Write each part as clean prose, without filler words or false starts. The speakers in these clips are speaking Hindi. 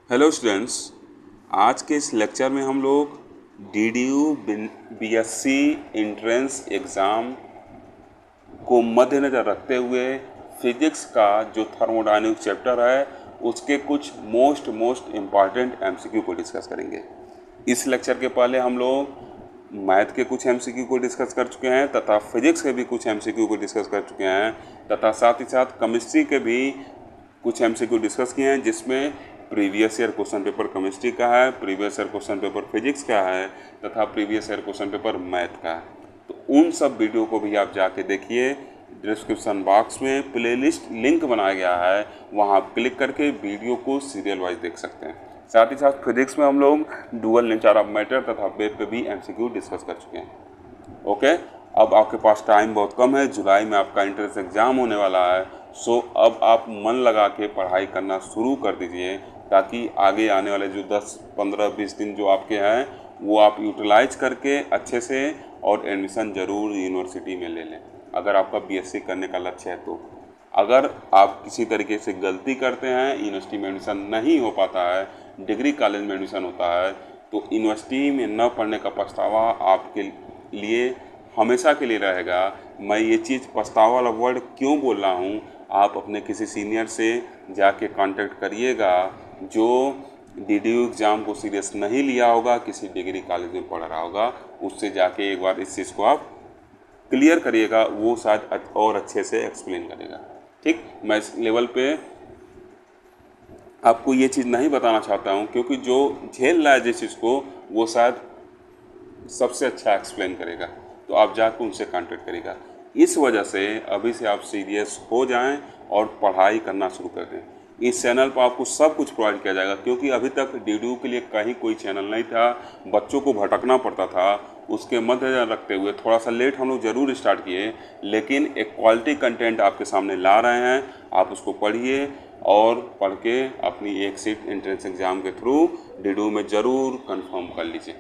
हेलो स्टूडेंट्स, आज के इस लेक्चर में हम लोग DDU BSc एंट्रेंस एग्ज़ाम को मद्देनज़र रखते हुए फिजिक्स का जो थर्मोडायनेमिक्स चैप्टर है उसके कुछ मोस्ट इम्पॉर्टेंट MCQ को डिस्कस करेंगे। इस लेक्चर के पहले हम लोग मैथ के कुछ MCQ को डिस्कस कर चुके हैं तथा फिजिक्स के भी कुछ MCQ को डिस्कस कर चुके हैं तथा साथ ही साथ केमिस्ट्री के भी कुछ MCQ डिस्कस किए हैं, जिसमें previous year question paper chemistry का है, previous year question paper physics का है तथा previous year question paper math का है। तो उन सब वीडियो को भी आप जाके देखिए। डिस्क्रिप्शन बॉक्स में प्लेलिस्ट लिंक बनाया गया है, वहाँ आप क्लिक करके वीडियो को सीरियल वाइज देख सकते हैं। साथ ही साथ फिजिक्स में हम लोग डुअल नेचर ऑफ मैटर तथा वेव पे भी MCQ डिस्कस कर चुके हैं। ओके, अब आपके पास टाइम बहुत कम है, जुलाई में आपका एंट्रेंस एग्ज़ाम होने वाला है। सो अब आप मन लगा के पढ़ाई करना शुरू कर दीजिए ताकि आगे आने वाले जो 10, 15, 20 दिन जो आपके हैं वो आप यूटिलाइज करके अच्छे से और एडमिशन ज़रूर यूनिवर्सिटी में ले लें, अगर आपका BSc करने का लक्ष्य है तो। अगर आप किसी तरीके से गलती करते हैं, यूनिवर्सिटी में एडमिशन नहीं हो पाता है, डिग्री कॉलेज में एडमिशन होता है, तो यूनिवर्सिटी में न पढ़ने का पछतावा आपके लिए हमेशा के लिए रहेगा। मैं ये चीज़ पछतावा वाला वर्ड क्यों बोल रहा हूँ, आप अपने किसी सीनियर से जाके कांटेक्ट करिएगा जो DDU एग्ज़ाम को सीरियस नहीं लिया होगा, किसी डिग्री कॉलेज में पढ़ रहा होगा, उससे जाके एक बार इस चीज़ को आप क्लियर करिएगा, वो शायद और अच्छे से एक्सप्लेन करेगा। ठीक, मैं इस लेवल पे आपको ये चीज़ नहीं बताना चाहता हूँ क्योंकि जो झेल रहा है जिस चीज़ को वो शायद सबसे अच्छा एक्सप्लेन करेगा, तो आप जाकर उनसे कांटेक्ट करिएगा। इस वजह से अभी से आप सीरियस हो जाएं और पढ़ाई करना शुरू कर दें। इस चैनल पर आपको सब कुछ प्रोवाइड किया जाएगा, क्योंकि अभी तक DDU के लिए कहीं कोई चैनल नहीं था, बच्चों को भटकना पड़ता था। उसके मद्देनजर रखते हुए थोड़ा सा लेट हम लोग ज़रूर स्टार्ट किए, लेकिन एक क्वालिटी कंटेंट आपके सामने ला रहे हैं। आप उसको पढ़िए और पढ़ के अपनी एक सीट एंट्रेंस एग्ज़ाम के थ्रू DDU में ज़रूर कंफर्म कर लीजिए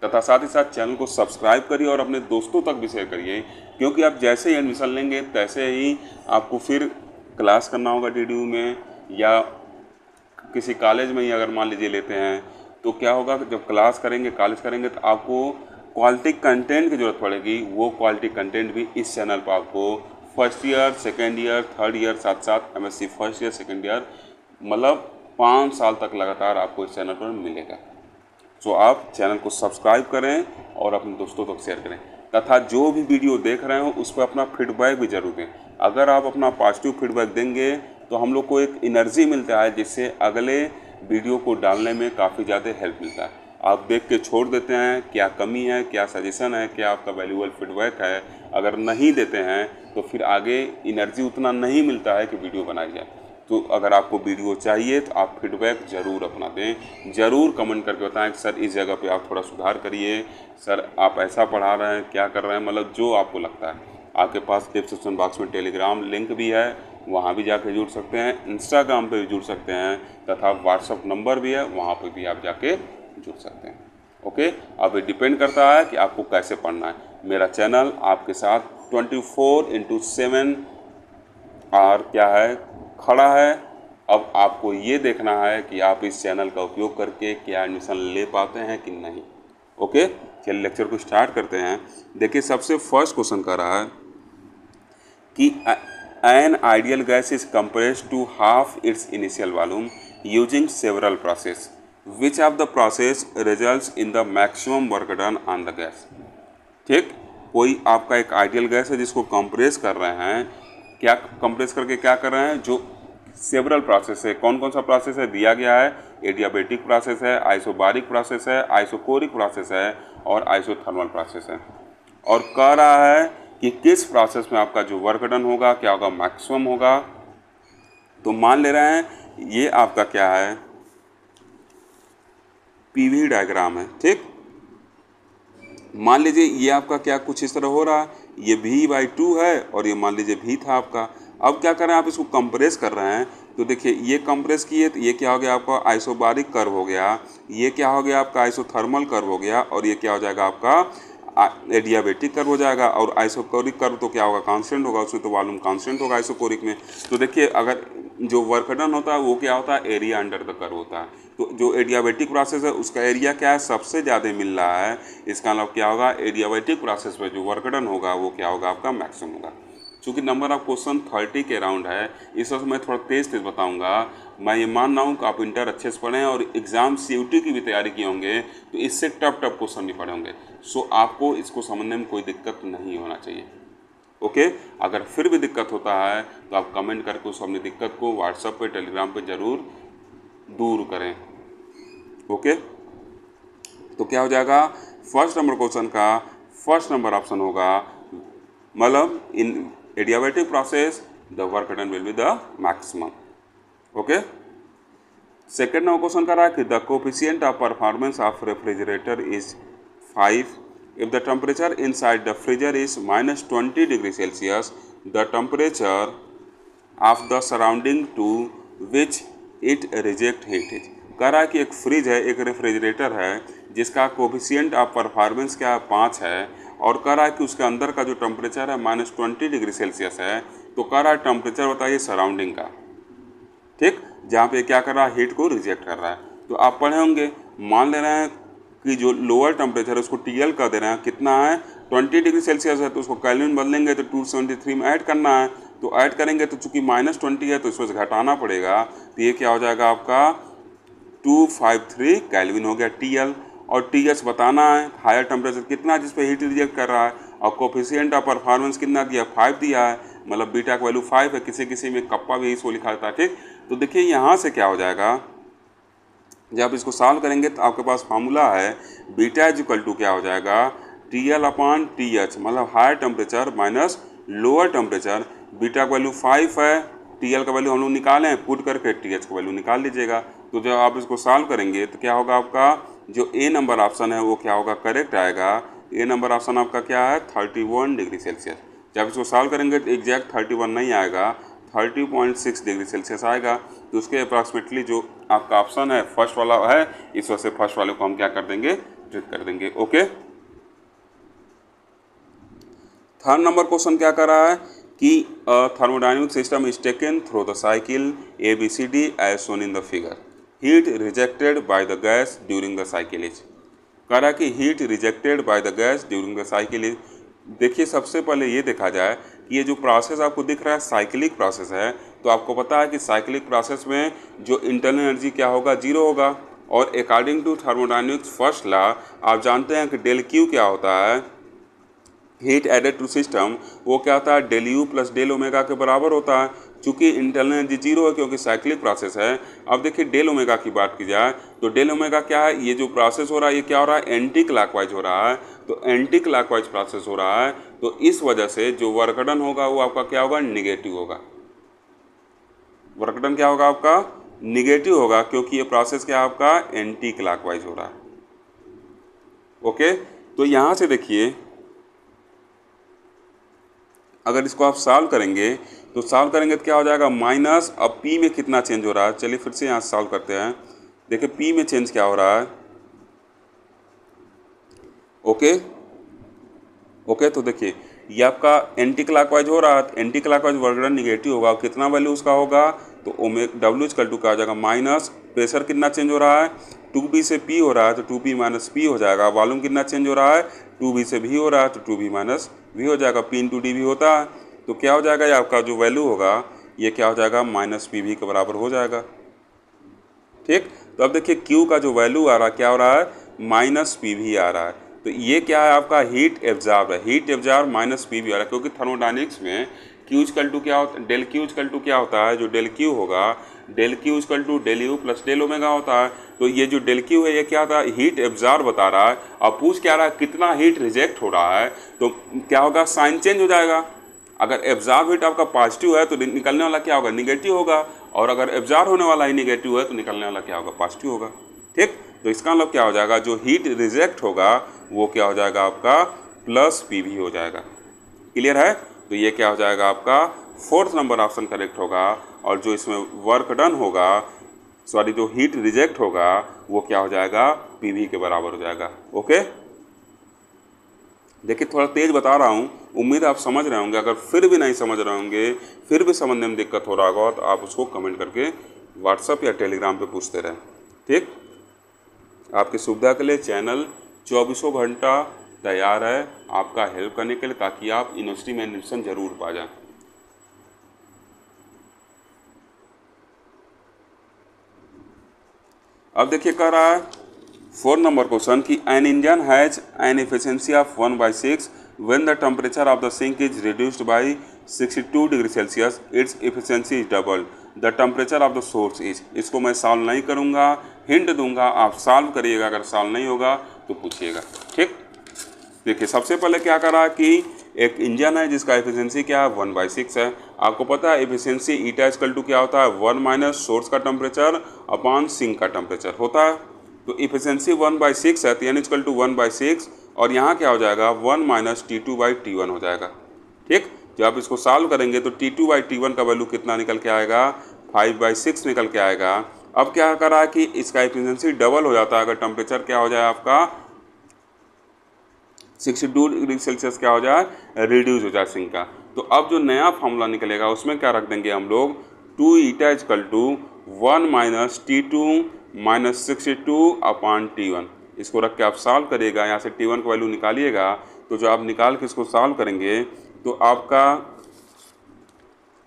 तथा साथ ही साथ चैनल को सब्सक्राइब करिए और अपने दोस्तों तक भी शेयर करिए, क्योंकि आप जैसे ही एडमिशन लेंगे तैसे ही आपको फिर क्लास करना होगा DDU में, या किसी कॉलेज में ही अगर मान लीजिए लेते हैं तो क्या होगा, जब क्लास करेंगे, कॉलेज करेंगे, तो आपको क्वालिटी कंटेंट की ज़रूरत पड़ेगी। वो क्वालिटी कंटेंट भी इस चैनल पर आपको first year, second year, third year, साथ साथ MSc first year, second year, मतलब 5 साल तक लगातार आपको इस चैनल पर मिलेगा। तो आप चैनल को सब्सक्राइब करें और अपने दोस्तों तक शेयर करें तथा जो भी वीडियो देख रहे हो उस पर अपना फीडबैक भी जरूर दें। अगर आप अपना पॉजिटिव फीडबैक देंगे तो हम लोग को एक एनर्जी मिलता है, जिससे अगले वीडियो को डालने में काफ़ी ज़्यादा हेल्प मिलता है। आप देख के छोड़ देते हैं, क्या कमी है, क्या सजेशन है, क्या आपका वैल्यूएबल फीडबैक है, अगर नहीं देते हैं तो फिर आगे एनर्जी उतना नहीं मिलता है कि वीडियो बनाई जाए। तो अगर आपको वीडियो चाहिए तो आप फीडबैक ज़रूर अपना दें, ज़रूर कमेंट करके बताएं कि सर इस जगह पे आप थोड़ा सुधार करिए, सर आप ऐसा पढ़ा रहे हैं, क्या कर रहे हैं, मतलब जो आपको लगता है। आपके पास डिस्क्रिप्शन बॉक्स में टेलीग्राम लिंक भी है, वहाँ भी जाके जुड़ सकते हैं, इंस्टाग्राम पे भी जुड़ सकते हैं तथा व्हाट्सअप नंबर भी है, वहाँ पर भी आप जाके जुड़ सकते हैं। ओके, अब ये डिपेंड करता है कि आपको कैसे पढ़ना है। मेरा चैनल आपके साथ 24/7 और क्या है खड़ा है। अब आपको ये देखना है कि आप इस चैनल का उपयोग करके क्या एडमिशन ले पाते हैं कि नहीं। ओके, चलिए लेक्चर को स्टार्ट करते हैं। देखिए, सबसे फर्स्ट क्वेश्चन कर रहा है कि an ideal gas is compressed to half its initial volume using several process, which of the process results in the maximum work done on the gas. ठीक, कोई आपका एक आइडियल गैस है जिसको कंप्रेस कर रहे हैं, क्या कंप्रेस करके क्या कर रहे हैं, जो सेवरल प्रोसेस है। कौन कौन सा प्रोसेस है दिया गया है, एडियाबेटिक प्रोसेस है, आइसोबारिक प्रोसेस है, आइसोकोरिक प्रोसेस है और आइसोथर्मल प्रोसेस है। और कह रहा है कि किस प्रोसेस में आपका जो वर्क डन होगा क्या होगा, मैक्सिमम होगा। तो मान ले रहे हैं ये आपका क्या है, PV डायग्राम है। ठीक, मान लीजिए ये आपका क्या कुछ इस तरह हो रहा है, ये V/2 है और ये मान लीजिए V था आपका। अब क्या कर रहे हैं, आप इसको कंप्रेस कर रहे हैं, तो देखिए ये कंप्रेस किए तो ये क्या हो गया आपका आइसोबारिक कर्व हो गया, ये क्या हो गया आपका आइसोथर्मल कर्व हो गया, और ये क्या हो जाएगा आपका एडियाबेटिक कर्व हो जाएगा। और आइसोकोरिक कर्व तो क्या होगा, कांस्टेंट होगा, उसमें तो वॉल्यूम कांस्टेंट होगा आइसोकोरिक में। तो देखिए अगर जो वर्क डन होता है वो क्या होता है, एरिया अंडर द कर्व होता है। तो जो एडियाबैटिक प्रोसेस है उसका एरिया क्या है, सबसे ज़्यादा मिल रहा है। इसका मतलब क्या होगा, एडियाबैटिक प्रोसेस पर जो वर्क डन होगा वो क्या होगा, आपका मैक्सिमम होगा। चूँकि नंबर ऑफ क्वेश्चन 30 के अराउंड है, इस वक्त मैं थोड़ा तेज़ बताऊंगा। मैं ये मान रहा हूँ कि आप इंटर अच्छे से पढ़ें और एग्ज़ाम CUT की भी तैयारी किए होंगे तो इससे टफ क्वेश्चन भी पढ़े होंगे। सो आपको इसको समझने में कोई दिक्कत नहीं होना चाहिए। ओके, अगर फिर भी दिक्कत होता है तो आप कमेंट करके उस अपनी दिक्कत को व्हाट्सएप पे, टेलीग्राम पे ज़रूर दूर करें। ओके, तो क्या हो जाएगा, फर्स्ट नंबर क्वेश्चन का फर्स्ट नंबर ऑप्शन होगा, मतलब in adiabatic process the work done will be the maximum. Okay, second number question कर रहा है कि the coefficient of performance of refrigerator is 5 if the temperature inside the freezer is -20 degree Celsius, the temperature of the surrounding to which it reject heat is। कह रहा है कि एक फ्रिज है, एक रेफ्रिजरेटर है जिसका कोफिशिएंट ऑफ परफॉर्मेंस क्या 5 है, और कह रहा है कि उसके अंदर का जो टेम्परेचर है -20 डिग्री सेल्सियस है। तो कह रहा है टेम्परेचर बताइए सराउंडिंग का, ठीक, जहाँ पे क्या कर रहा है, हीट को रिजेक्ट कर रहा है। तो आप पढ़े होंगे, मान ले रहे हैं कि जो लोअर टेम्परेचर है उसको TL कर दे रहे हैं, कितना है 20 डिग्री सेल्सियस है, तो उसको केल्विन बदलेंगे तो 273 में ऐड करना है। तो ऐड करेंगे तो चूंकि -20 है तो इसमें से घटाना पड़ेगा, तो ये क्या हो जाएगा आपका 253 केल्विन हो गया TL। और TH बताना है हायर टेम्परेचर कितना है जिस पे हीट रिजेक्ट कर रहा है, और कोफिशिएंट ऑफ परफॉर्मेंस कितना दिया 5 दिया है, मतलब बीटा का वैल्यू 5 है, किसी किसी में कप्पा भी इसको लिखा जाता है। ठीक, तो देखिए यहाँ से क्या हो जाएगा, जब इसको सॉल्व करेंगे तो आपके पास फार्मूला है बीटा इज इक्वल टू क्या हो जाएगा TL/TH, मतलब higher temperature minus lower temperature. Beta का वैल्यू 5 है, TL का वैल्यू हम लोग निकालें, पुट करके TH का वैल्यू निकाल लीजिएगा। तो जब आप इसको सॉल्व करेंगे तो क्या होगा, आपका जो A नंबर ऑप्शन है वो क्या होगा, करेक्ट आएगा। A नंबर ऑप्शन आपका क्या है 31 डिग्री सेल्सियस। जब इसको सॉल्व करेंगे तो एग्जैक्ट 31 नहीं आएगा, 30.6 डिग्री सेल्सियस आएगा। तो उसके अप्रॉक्सीमेटली जो आपका ऑप्शन है फर्स्ट वाला है, इस वजह से फर्स्ट वाले को हम क्या कर देंगे, ट्रिक कर देंगे। ओके, थर्ड नंबर क्वेश्चन क्या कर रहा है कि thermodynamic system is taken through the cycle ABCD as shown in the figure, heat rejected by the gas during the cycle is. कह रहा है कि heat rejected by the gas during the cycle is. देखिए सबसे पहले ये देखा जाए कि ये जो प्रोसेस आपको दिख रहा है साइक्लिक प्रोसेस है, तो आपको पता है कि साइक्लिक प्रोसेस में जो इंटरनल एनर्जी क्या होगा, 0 होगा। और according to thermodynamics first law आप जानते हैं कि डेल Q क्या होता है, हीट एडेड टू सिस्टम, वो क्या होता है del U plus del omega के बराबर होता है। चूंकि इंटरनल एनर्जी 0 है क्योंकि साइक्लिक प्रोसेस है। अब देखिए डेल ओमेगा की बात की जाए तो डेल ओमेगा क्या है, ये जो प्रोसेस हो रहा है ये क्या हो रहा है, एंटी क्लॉकवाइज हो रहा है। तो एंटी क्लॉकवाइज प्रोसेस हो रहा है, तो इस वजह से जो वर्क डन होगा वो आपका क्या होगा, निगेटिव होगा। वर्क डन क्या होगा आपका, निगेटिव होगा, क्योंकि ये प्रोसेस क्या आपका एंटी क्लॉकवाइज हो रहा है। ओके, तो यहाँ से देखिए अगर इसको आप सॉल्व करेंगे तो क्या हो जाएगा माइनस, अब P में कितना चेंज हो रहा है, चलिए फिर से यहाँ सॉल्व करते हैं। देखिए P में चेंज क्या हो रहा है। ओके, तो देखिए ये आपका एंटी क्लॉकवाइज हो रहा है, anti clockwise work done negative होगा। कितना वैल्यू उसका होगा, तो W इक्वल टू क्या हो जाएगा माइनस, प्रेशर कितना चेंज हो रहा है 2P से P हो रहा है तो 2P माइनस P हो जाएगा। वॉल्यूम कितना चेंज हो रहा है 2V से V हो रहा है तो 2V माइनस V हो जाएगा, P इंटू DV होता है। तो क्या हो जाएगा, ये आपका जो वैल्यू होगा ये क्या हो जाएगा माइनस PV के बराबर हो जाएगा। ठीक, तो अब देखिए Q का जो वैल्यू आ रहा है क्या हो रहा है, माइनस PV आ रहा है। तो ये क्या है आपका हीट एब्जॉर्ब है, हीट एब्जॉर्ब माइनस PV आ रहा है, क्योंकि थर्मोडायनेमिक्स में Q इक्वल टू क्या होता है, डेल Q इक्वल टू क्या होता है, जो डेल Q होगा del Q equal to del U plus del omega होता है। तो ये जो डेल Q है ये क्या होता है, हीट एब्जॉर्ब बता रहा है। अब पूछ क्या रहा है, कितना हीट रिजेक्ट हो रहा है, तो क्या होगा साइन चेंज हो जाएगा। अगर एब्जॉर्ब हीट आपका पॉजिटिव है तो निकलने वाला क्या होगा, निगेटिव होगा, और अगर एब्जॉर्ब होने वाला ही निगेटिव है तो निकलने वाला क्या होगा, पॉजिटिव होगा। ठीक, तो इसका मतलब क्या हो जाएगा, जो हीट रिजेक्ट होगा वो क्या हो जाएगा आपका प्लस PV हो जाएगा। क्लियर है, तो ये क्या हो जाएगा आपका फोर्थ नंबर ऑप्शन करेक्ट होगा। और जो इसमें वर्क डन होगा, सॉरी जो हीट रिजेक्ट होगा वो क्या हो जाएगा, PV के बराबर हो जाएगा। ओके, देखिए थोड़ा तेज बता रहा हूँ, उम्मीद आप समझ रहे होंगे। अगर फिर भी नहीं समझ रहे होंगे, फिर भी समझने में दिक्कत हो रहा होगा तो आप उसको कमेंट करके व्हाट्सएप या टेलीग्राम पे पूछते रहें। ठीक, आपकी सुविधा के लिए चैनल 24 घंटा तैयार है आपका हेल्प करने के लिए, ताकि आप यूनिवर्सिटी में एडमिशन जरूर पा जाएं। अब देखिए कह रहा है 4 नंबर क्वेश्चन कि an engine has an efficiency of 1/6 when the temperature of the sink is reduced by 62 degree celsius its efficiency is double the temperature of the source is. इसको मैं सॉल्व नहीं करूंगा, हिंट दूंगा, आप सॉल्व करिएगा, अगर सॉल्व नहीं होगा तो पूछिएगा। ठीक, देखिए सबसे पहले क्या करा कि एक इंजन है जिसका एफिशिएंसी क्या है 1/6 है। आपको पता है एफिशिएंसी ईटा इक्वल टू क्या होता है 1 माइनस सोर्स का टेम्परेचर अपॉन सिंक का टेम्परेचर होता है। तो एफिशिएंसी 1/6 है तो यानी इक्वल टू 1/6 और यहाँ क्या हो जाएगा 1 माइनस T2/T1 हो जाएगा। ठीक, जब आप इसको सॉल्व करेंगे तो T2/T1 का वैल्यू कितना निकल के आएगा 5/6 निकल के आएगा। अब क्या करा कि इसका एफिशिएंसी डबल हो जाता है अगर टेम्परेचर क्या हो जाए आपका 62 डिग्री सेल्सियस क्या हो जाए रिड्यूस हो जाए सिंक का। तो अब जो नया फॉर्मूला निकलेगा उसमें क्या रख देंगे हम लोग 2 eta equal to 1 minus T2 minus 62 upon T1। इसको रख के आप सॉल्व करिएगा, यहाँ से T1 का वैल्यू निकालिएगा। तो जो आप निकाल के इसको सॉल्व करेंगे तो आपका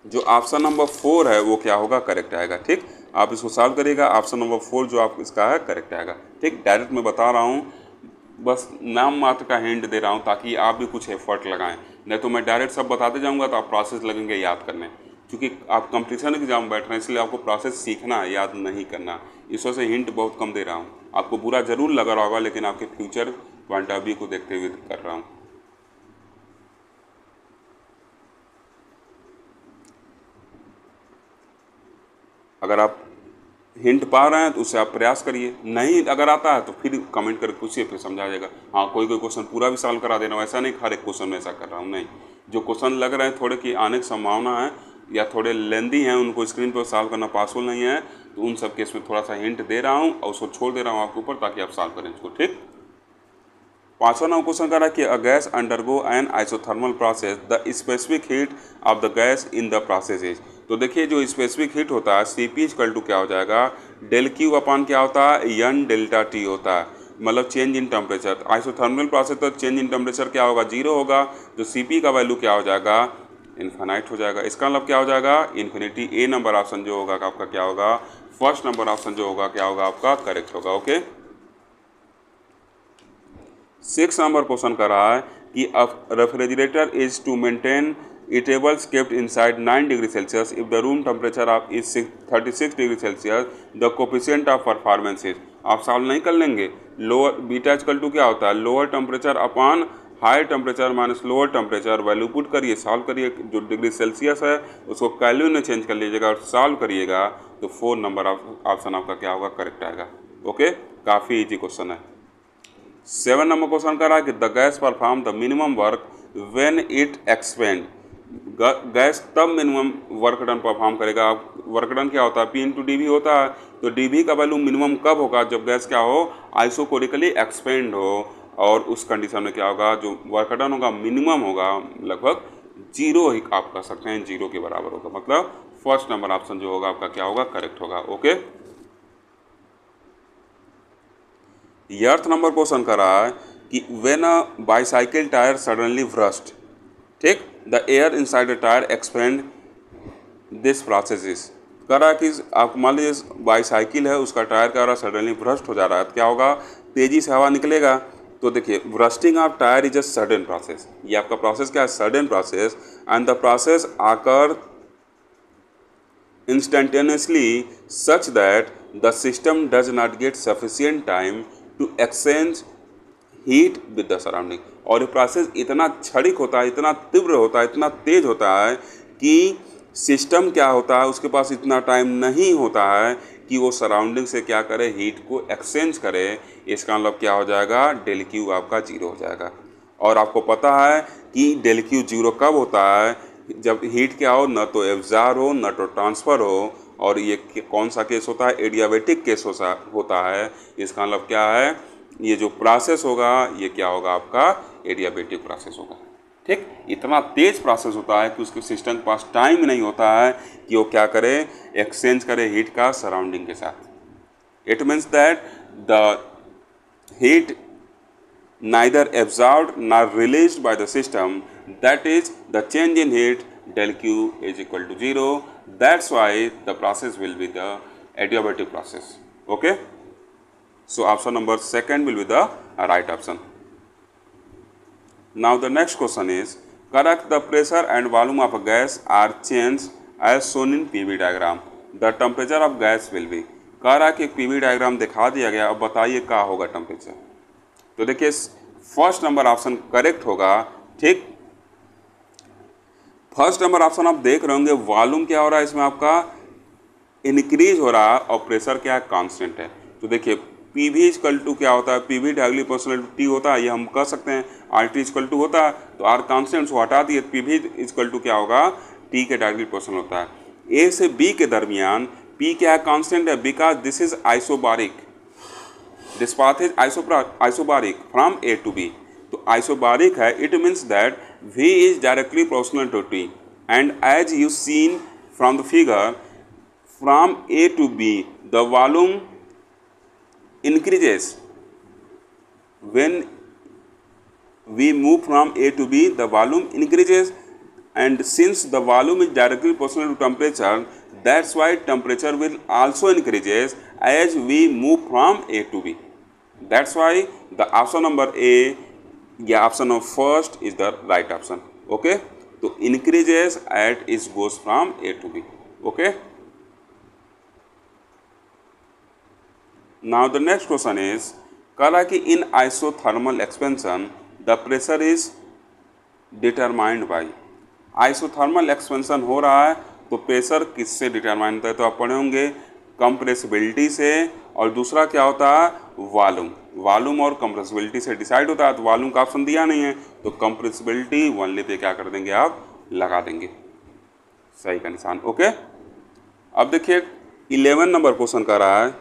जो ऑप्शन नंबर 4 है वो क्या होगा करेक्ट आएगा। ठीक, आप इसको सॉल्व करिएगा, ऑप्शन नंबर 4 जो आप इसका है करेक्ट आएगा। ठीक, डायरेक्ट मैं बता रहा हूँ, बस नाम मात्र का हिंट दे रहा हूँ ताकि आप भी कुछ एफर्ट लगाएं, नहीं तो मैं डायरेक्ट सब बताते जाऊँगा तो आप प्रोसेस लगेंगे याद करने। क्योंकि आप कंपटीशन एग्जाम बैठ रहे हैं इसलिए आपको प्रोसेस सीखना है, याद नहीं करना। इस वजह से हिंट बहुत कम दे रहा हूँ, आपको बुरा जरूर लग रहा होगा लेकिन आपके फ्यूचर पॉइंट ऑफ व्यू को देखते हुए कर रहा हूँ। अगर आप हिंट पा रहे हैं तो उससे आप प्रयास करिए, नहीं अगर आता है तो फिर कमेंट करके पूछिए, फिर समझा जाएगा। हाँ, कोई कोई क्वेश्चन पूरा भी सॉल्व करा देना, ऐसा नहीं हर एक क्वेश्चन में ऐसा कर रहा हूँ, नहीं। जो क्वेश्चन लग रहे हैं थोड़े की आने की संभावना है या थोड़े लेंदी हैं, उनको स्क्रीन पर सॉल्व करना पॉसिबल नहीं है, तो उन सब केस में थोड़ा सा हिंट दे रहा हूँ और उसको छोड़ दे रहा हूँ आपके ऊपर ताकि आप सॉल्व करें इसको। ठीक, 5वां नंबर क्वेश्चन कर रहा है कि a gas undergo N isothermal process the specific heat of the gas in the process is. तो देखिए जो स्पेसिफिक हीट होता है CP इक्वल टू क्या हो जाएगा डेल क्यू अपॉन क्या होता है एन डेल्टा T होता है, मतलब change in temperature. Isothermal process तो चेंज इन टेम्परेचर क्या होगा 0 होगा, तो CP का वैल्यू क्या हो जाएगा इन्फिनाइट हो जाएगा। इसका मतलब क्या हो जाएगा इन्फिनिटी। ए नंबर ऑप्शन जो होगा आपका क्या होगा, फर्स्ट नंबर ऑप्शन जो होगा क्या होगा आपका करेक्ट होगा। ओके, 6 नंबर क्वेश्चन कर रहा है कि refrigerator is to maintain eatables kept inside 9 degree Celsius if the room temperature of is 36 degree Celsius the coefficient of performance is। आप सॉल्व नहीं कर लेंगे, लोअर बीटा इक्वल टू क्या होता है lower temperature upon high temperature minus lower temperature, value put करिए, सॉल्व करिए, जो डिग्री सेल्सियस है उसको कैल्विन में चेंज कर लीजिएगा और सॉल्व करिएगा तो 4 नंबर ऑप्शन आपका क्या होगा करेक्ट आएगा। ओके, काफ़ी इजी क्वेश्चन है। 7 नंबर क्वेश्चन कर रहा है कि the gas perform the minimum work when it expand. Gas तब मिनिमम वर्क डन परफॉर्म करेगा। वर्क डन क्या होता है P/dV होता है, तो dV का वैल्यू मिनिमम कब होगा जब गैस क्या हो आइसोकोरिकली एक्सपेंड हो, और उस कंडीशन में क्या होगा जो वर्क डन होगा मिनिमम होगा लगभग 0 ही आप कह सकते हैं, 0 के बराबर होगा, मतलब फर्स्ट नंबर ऑप्शन जो होगा आपका क्या होगा करेक्ट होगा। ओके, 8th नंबर क्वेश्चन कर रहा है कि when a bicycle tyre suddenly burst. ठीक, the air inside the tyre expand this process is. कह रहा है कि आप मान लीजिए बाईसाइकिल है उसका टायर क्या हो रहा है सडनली ब्रस्ट हो जा रहा है, तो क्या होगा तेजी से हवा निकलेगा। तो देखिए bursting of tyre is a sudden process, ये आपका प्रोसेस क्या है sudden process, and the process आकर instantaneously such that the system does not get sufficient time to exchange heat with the surrounding. और ये प्रोसेस इतना क्षणिक होता है, इतना तीव्र होता है, इतना तेज होता है कि सिस्टम क्या होता है उसके पास इतना टाइम नहीं होता है कि वो सराउंडिंग से क्या करे हीट को एक्सचेंज करे। इसका मतलब क्या हो जाएगा डेल क्यू आपका 0 हो जाएगा। और आपको पता है कि डेल क्यू 0 कब होता है जब हीट क्या हो न तो एब्जॉर्ब हो न तो ट्रांसफ़र हो, और ये कौन सा केस होता है एडियाबेटिक केस होता है। इसका मतलब क्या है ये जो प्रोसेस होगा ये क्या होगा आपका एडियाबेटिक प्रोसेस होगा। ठीक, इतना तेज प्रोसेस होता है कि उसके सिस्टम के पास टाइम नहीं होता है कि वो क्या करे एक्सचेंज करे हीट का सराउंडिंग के साथ। It means that the heat neither absorbed nor released by the system, that is the change in heat del Q is equal to 0. That's why the process will be the adiabatic process. Okay, so option number second will be the right option. Now the next question is, correct the pressure and volume of a gas are changed as shown in PV diagram. The temperature of gas will be, कह रहा है कि एक PV डायग्राम दिखा दिया गया, अब बताइए क्या होगा टेम्परेचर। तो देखिए फर्स्ट नंबर ऑप्शन करेक्ट होगा। ठीक, फर्स्ट नंबर ऑप्शन आप देख रहे होंगे, वॉल्यूम क्या हो रहा है इसमें आपका इंक्रीज हो रहा है और प्रेशर क्या है कांस्टेंट है। तो देखिए पी वी इक्वल टू क्या होता है, P V directly proportional to T होता है, ये हम कह सकते हैं। आर टी इक्वल टू होता है तो आर कांस्टेंट को हटा दिए, पी वी इक्वल टू क्या होगा, टी के डायरेक्टली प्रोपोर्शनल होता है। ए से बी के दरमियान पी क्या है, कांस्टेंट है, because this is isobaric, this path is isobaric from A to B. तो आइसोबारिक है, it means that V is directly proportional to T, and as you seen from the figure, from A to B the volume increases when we move from A to B, the volume increases, and since the volume is directly proportional to temperature, that's why temperature will also increases as we move from A to B. That's why the option number A, yeah, option of first is the right option. Okay, so increases as it goes from A to B. Okay. Now the next question is, कहा कि in isothermal expansion the pressure is determined by, isothermal expansion हो रहा है तो प्रेशर किससे डिटरमाइन होता है, तो आप पढ़े होंगे कंप्रेसिबिलिटी से, और दूसरा क्या होता है वॉल्यूम, वॉल्यूम और कंप्रेसिबिलिटी से डिसाइड होता है। तो वॉल्यूम का ऑप्शन दिया नहीं है तो कंप्रेसिबिलिटी ओनली पे क्या कर देंगे आप, लगा देंगे सही का निशान। ओके, अब देखिए 11 नंबर क्वेश्चन कर रहा है,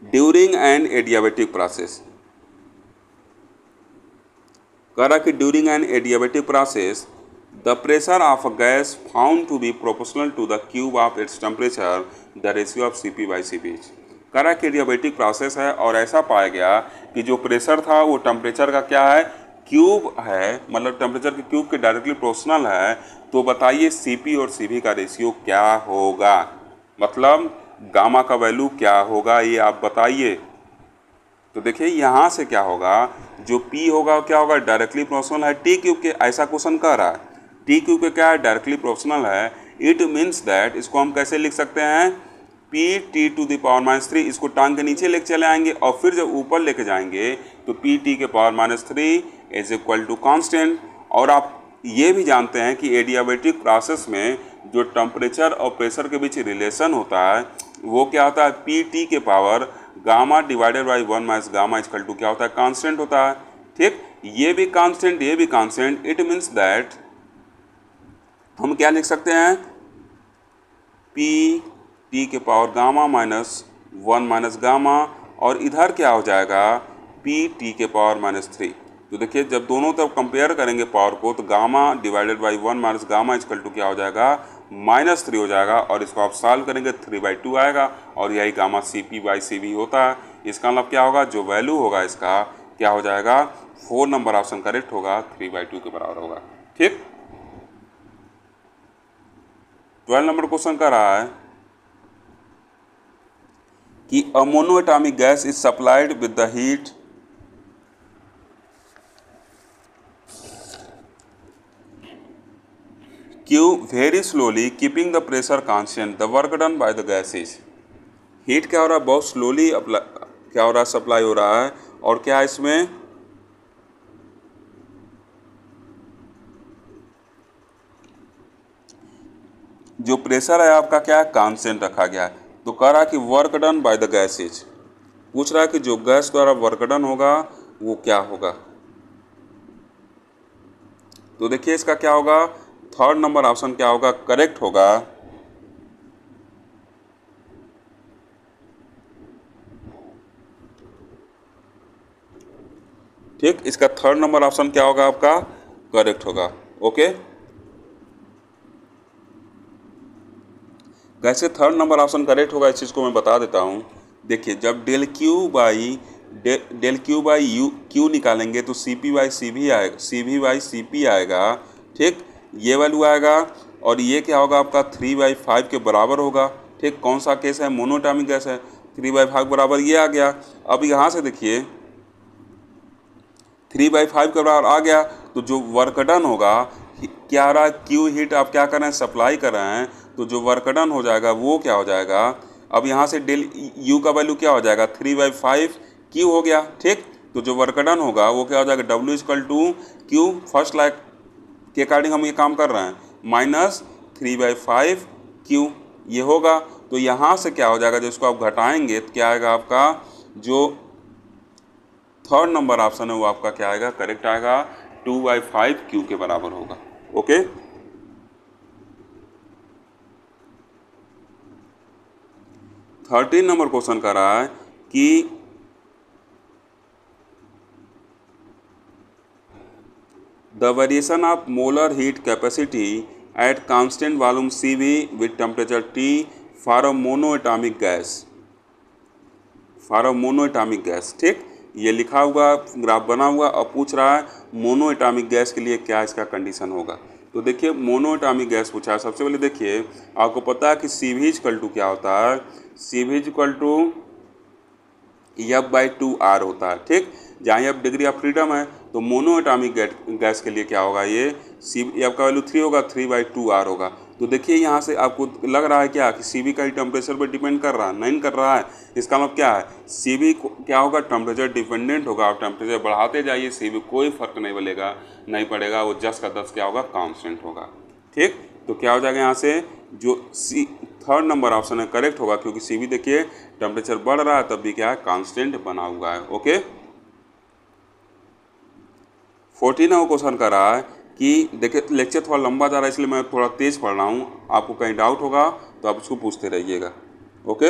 ड्यूरिंग एन एडियाबेटिक प्रोसेस, कह रहा कि during an adiabatic process the pressure of a gas found to be proportional to the cube of its temperature the ratio of CP by CP। कह रहा कि एडियाबेटिक प्रोसेस है और ऐसा पाया गया कि जो प्रेशर था वो टेम्परेचर का क्या है, क्यूब है, मतलब टेम्परेचर के क्यूब के डायरेक्टली प्रोपोर्शनल है। तो बताइए CP और CV का रेशियो क्या होगा, मतलब गामा का वैल्यू क्या होगा, ये आप बताइए। तो देखिए यहाँ से क्या होगा, जो P होगा क्या होगा, डायरेक्टली प्रोपोर्शनल है टी क्यूब के, ऐसा क्वेश्चन कह रहा है टी क्यूब के क्या है, डायरेक्टली प्रोपोर्शनल है। इट मीन्स दैट इसको हम कैसे लिख सकते हैं, PT टू द पावर -3, इसको टांग के नीचे लेके चले आएंगे और फिर जब ऊपर लेके जाएंगे तो PT के power -3 is equal to constant. और आप ये भी जानते हैं कि एडियाबेटिक प्रोसेस में जो टेम्परेचर और प्रेशर के बीच रिलेशन होता है वो क्या होता है, PT के power gamma divided by 1 minus gamma equal to क्या होता है, कांस्टेंट होता है। ठीक, ये भी कांस्टेंट, ये भी कांस्टेंट, इट मीन्स दैट हम क्या लिख सकते हैं, PT के power gamma minus 1 minus gamma, और इधर क्या हो जाएगा PT के पावर -3। तो देखिए जब दोनों तरफ कंपेयर करेंगे पावर को तो gamma divided by 1 minus gamma equal to क्या हो जाएगा, -3 हो जाएगा, और इसको आप सॉल्व करेंगे 3/2 आएगा, और यही गामा CP बाई CV होता है। इसका मतलब क्या होगा, जो वैल्यू होगा इसका क्या हो जाएगा, 4 नंबर ऑप्शन करेक्ट होगा, 3/2 के बराबर होगा। ठीक, 12 नंबर क्वेश्चन कर रहा है कि a monoatomic gas is supplied with the heat Q very slowly keeping the pressure constant, the work done by the gas is, heat क्या हो रहा है, बहुत स्लोली क्या हो रहा है, सप्लाई हो रहा है, और क्या है इसमें जो प्रेशर है आपका क्या है, कांस्टेंट रखा गया है। तो कह रहा है कि work done by the gas is, पूछ रहा है कि जो गैस द्वारा वर्क डन होगा वो क्या होगा। तो देखिए इसका क्या होगा, थर्ड नंबर ऑप्शन क्या होगा, करेक्ट होगा। ठीक, इसका थर्ड नंबर ऑप्शन क्या होगा आपका, करेक्ट होगा। ओके, कैसे थर्ड नंबर ऑप्शन करेक्ट होगा इस चीज़ को मैं बता देता हूँ। देखिए जब del Q by U Q निकालेंगे तो सी पी बाई सी भी आएगा, सी भी बाई सी पी आएगा, ठीक, ये वैल्यू आएगा और ये क्या होगा आपका 3/5 के बराबर होगा, ठीक। कौन सा केस है, मोनोएटॉमिक गैस है, 3/5 बराबर ये आ गया। अब यहाँ से देखिए 3/5 के बराबर आ गया तो जो वर्क डन होगा, क्या आ रहा है, क्यू हीट आप क्या कर रहे हैं, सप्लाई कर रहे हैं, तो जो वर्क डन हो जाएगा वो क्या हो जाएगा, अब यहाँ से डेल यू का वैल्यू क्या हो जाएगा, 3/5 क्यू हो गया, ठीक। तो जो वर्क डन होगा वो क्या हो जाएगा, W = क्यू फर्स्ट लॉ के अकॉर्डिंग हम ये काम कर रहे हैं, माइनस 3/5 क्यू ये होगा। तो यहाँ से क्या हो जाएगा, जिसको आप घटाएंगे तो क्या आएगा आपका, जो थर्ड नंबर ऑप्शन है वो आपका क्या आएगा, करेक्ट आएगा, 2/5 क्यू के बराबर होगा। ओके, 13 नंबर क्वेश्चन कर रहा है कि the variation of molar heat capacity at constant volume CV with temperature T for a monoatomic gas, for a monoatomic gas, ठीक। ये लिखा हुआ ग्राफ बना हुआ और पूछ रहा है मोनोएटॉमिक गैस के लिए क्या इसका कंडीशन होगा। तो देखिए मोनोएटॉमिक गैस पूछा है, सबसे पहले देखिए आपको पता है कि CV = क्या होता है, CV = F/2R होता है, ठीक। जहाँ F डिग्री ऑफ फ्रीडम है तो मोनोएटॉमिक गैस के लिए क्या होगा, ये F का वैल्यू 3 होगा, 3/2R होगा। तो देखिए यहाँ से आपको लग रहा है क्या कि CV का ही टेम्परेचर पर डिपेंड कर रहा है, नहीं कर रहा है। इसका मतलब क्या है, CV क्या होगा, टेम्परेचर डिपेंडेंट होगा। आप टेम्परेचर बढ़ाते जाइए CV कोई फर्क नहीं पड़ेगा, वो 10 का 10 क्या होगा, कांस्टेंट होगा, ठीक। तो क्या हो जाएगा यहाँ से, जो थर्ड नंबर ऑप्शन है करेक्ट होगा, क्योंकि CV देखिए टेम्परेचर बढ़ रहा है तब भी क्या है, कांस्टेंट बना हुआ है। ओके, 14वां क्वेश्चन कर रहा है कि देखिए लेक्चर थोड़ा लंबा जा रहा है इसलिए मैं थोड़ा तेज पढ़ रहा हूँ, आपको कहीं डाउट होगा तो आप उसको पूछते रहिएगा। ओके,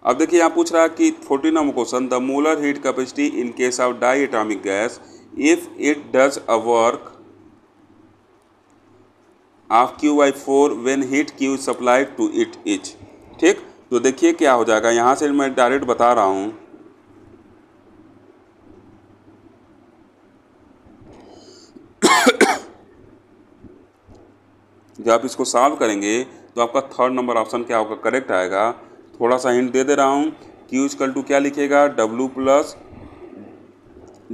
अब देखिए यहाँ पूछ रहा है कि 14वां question, the molar heat capacity in case of diatomic gas if it does a work of Q/4 when heat Q supplied to it each, ठीक। तो देखिए क्या हो जाएगा, यहाँ से मैं डायरेक्ट बता रहा हूँ, जब आप इसको सॉल्व करेंगे तो आपका थर्ड नंबर ऑप्शन क्या होगा, करेक्ट आएगा। थोड़ा सा हिंट दे रहा हूँ, Q = क्या लिखिएगा, W +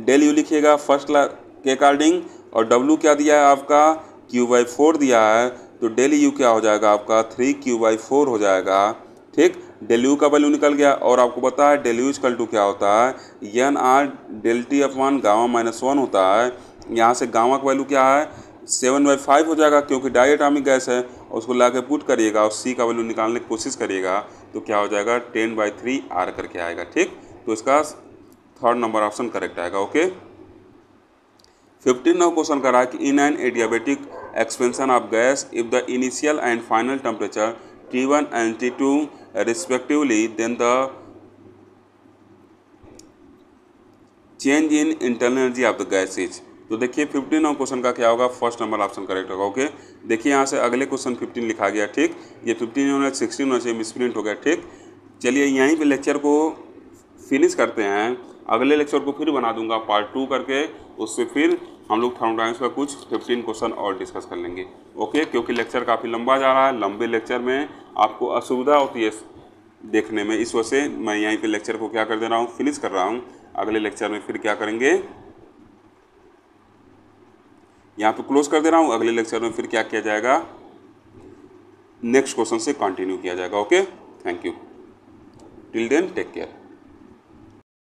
del U लिखिएगा फर्स्ट लॉ के अकॉर्डिंग, और W क्या दिया है आपका, Q/4 दिया है, तो del U क्या हो जाएगा आपका, 3Q/4 हो जाएगा, ठीक। del U का वैल्यू निकल गया, और आपको पता है del U = क्या होता है, NR ΔT/Γ -1 होता है। यहाँ से गामा का वैल्यू क्या है, 7/5 हो जाएगा, क्योंकि डाई एटॉमिक गैस है, और उसको ला के पुट करिएगा और C का वैल्यू निकालने की कोशिश करिएगा तो क्या हो जाएगा, 10/3R करके आएगा, ठीक। तो इसका थर्ड नंबर ऑप्शन करेक्ट आएगा। ओके, 15वां क्वेश्चन कर रहा है कि in an adiabatic expansion of gas if the initial and final temperature T1 and T2 respectively, then the change in internal energy of the gas is. तो देखिए 15वां क्वेश्चन का क्या होगा, फर्स्ट नंबर ऑप्शन करेक्ट होगा। ओके, देखिए यहाँ से अगले क्वेश्चन 15 लिखा गया, ठीक। ये 15 होना 16 होना चाहिए, मिसप्रिंट हो गया, ठीक। चलिए यहीं पे लेक्चर को फिनिश करते हैं, अगले लेक्चर को फिर बना दूंगा पार्ट 2 करके, उससे फिर हम लोग थर्मोडायनामिक्स का कुछ 15 क्वेश्चन और डिस्कस कर लेंगे। ओके, क्योंकि लेक्चर काफ़ी लंबा जा रहा है, लंबे लेक्चर में आपको असुविधा होती है देखने में, इस वजह से मैं यहीं पे लेक्चर को क्या कर दे रहा हूँ, फिनिश कर रहा हूँ। अगले लेक्चर में फिर क्या करेंगे, यहाँ पे क्लोज कर दे रहा हूँ। अगले लेक्चर में फिर क्या किया जाएगा, नेक्स्ट क्वेश्चन से कंटिन्यू किया जाएगा। Okay, thank you, till then take care.